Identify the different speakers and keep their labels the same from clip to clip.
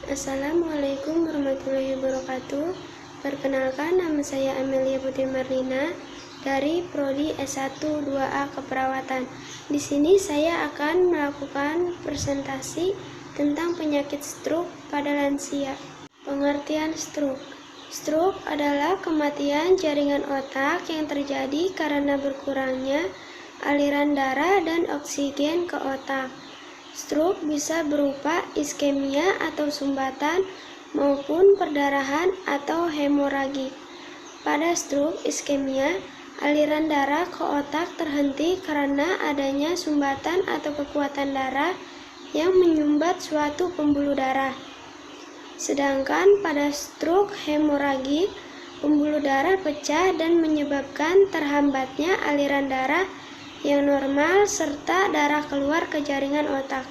Speaker 1: Assalamualaikum warahmatullahi wabarakatuh. Perkenalkan, nama saya Amelia Putri Marlina dari Prodi S1 2A Keperawatan. Di sini saya akan melakukan presentasi tentang penyakit stroke pada lansia. Pengertian stroke. Stroke adalah kematian jaringan otak yang terjadi karena berkurangnya aliran darah dan oksigen ke otak. Stroke bisa berupa iskemia atau sumbatan maupun perdarahan atau hemoragik. Pada stroke iskemia, aliran darah ke otak terhenti karena adanya sumbatan atau kekuatan darah yang menyumbat suatu pembuluh darah. Sedangkan pada stroke hemoragik, pembuluh darah pecah dan menyebabkan terhambatnya aliran darah yang normal serta darah keluar ke jaringan otak.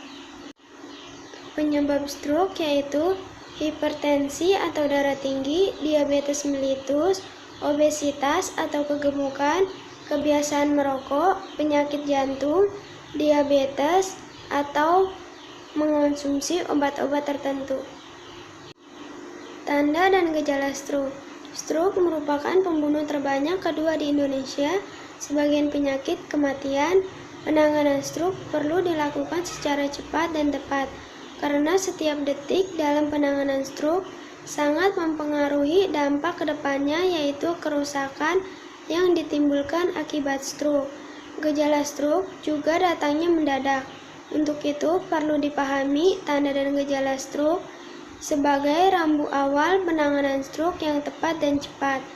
Speaker 1: Penyebab stroke yaitu hipertensi atau darah tinggi, diabetes mellitus, obesitas atau kegemukan, kebiasaan merokok, penyakit jantung, diabetes, atau mengonsumsi obat-obat tertentu. Tanda dan gejala stroke. Stroke merupakan pembunuh terbanyak kedua di Indonesia. Sebagian penyakit kematian, penanganan stroke perlu dilakukan secara cepat dan tepat, karena setiap detik dalam penanganan stroke sangat mempengaruhi dampak kedepannya, yaitu kerusakan yang ditimbulkan akibat stroke. Gejala stroke juga datangnya mendadak. Untuk itu perlu dipahami tanda dan gejala stroke sebagai rambu awal penanganan stroke yang tepat dan cepat.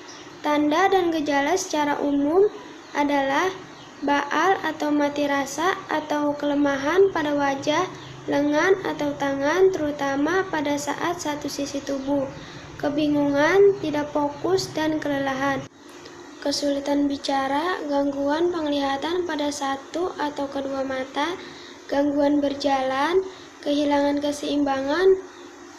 Speaker 1: Tanda dan gejala secara umum adalah baal atau mati rasa atau kelemahan pada wajah, lengan atau tangan, terutama pada saat satu sisi tubuh, kebingungan, tidak fokus, dan kelelahan, kesulitan bicara, gangguan penglihatan pada satu atau kedua mata, gangguan berjalan, kehilangan keseimbangan,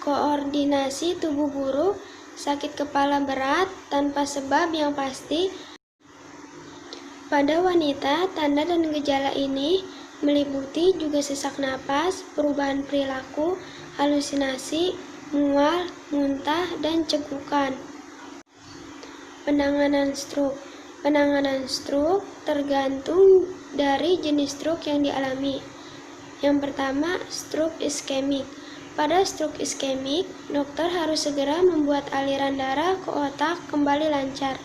Speaker 1: koordinasi tubuh buruk, sakit kepala berat tanpa sebab yang pasti. Pada wanita, tanda dan gejala ini meliputi juga sesak napas, perubahan perilaku, halusinasi, mual, muntah, dan cegukan. Penanganan stroke. Penanganan stroke tergantung dari jenis stroke yang dialami. Yang pertama, stroke iskemik. Pada stroke iskemik, dokter harus segera membuat aliran darah ke otak kembali lancar.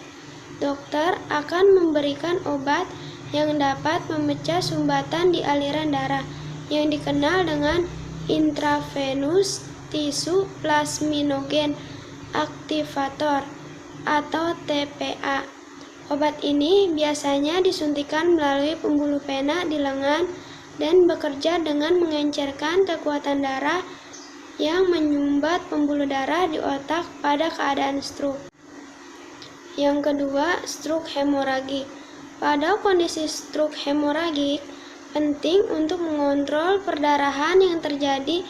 Speaker 1: Dokter akan memberikan obat yang dapat memecah sumbatan di aliran darah yang dikenal dengan intravenous tissue plasminogen activator atau TPA. Obat ini biasanya disuntikan melalui pembuluh pena di lengan dan bekerja dengan mengencerkan kekuatan darah yang menyumbat pembuluh darah di otak pada keadaan stroke. Yang kedua, stroke hemoragik. Pada kondisi stroke hemoragik, penting untuk mengontrol perdarahan yang terjadi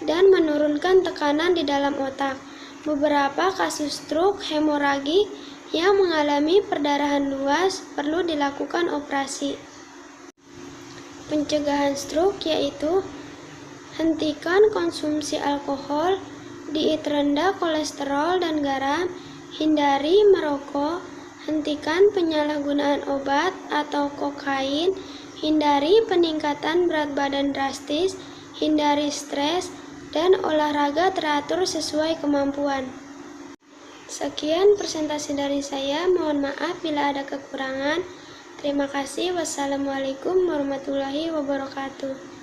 Speaker 1: dan menurunkan tekanan di dalam otak. Beberapa kasus stroke hemoragik yang mengalami perdarahan luas perlu dilakukan operasi. Pencegahan stroke yaitu hentikan konsumsi alkohol, diet rendah kolesterol dan garam, hindari merokok, hentikan penyalahgunaan obat atau kokain, hindari peningkatan berat badan drastis, hindari stres, dan olahraga teratur sesuai kemampuan. Sekian presentasi dari saya, mohon maaf bila ada kekurangan. Terima kasih. Wassalamualaikum warahmatullahi wabarakatuh.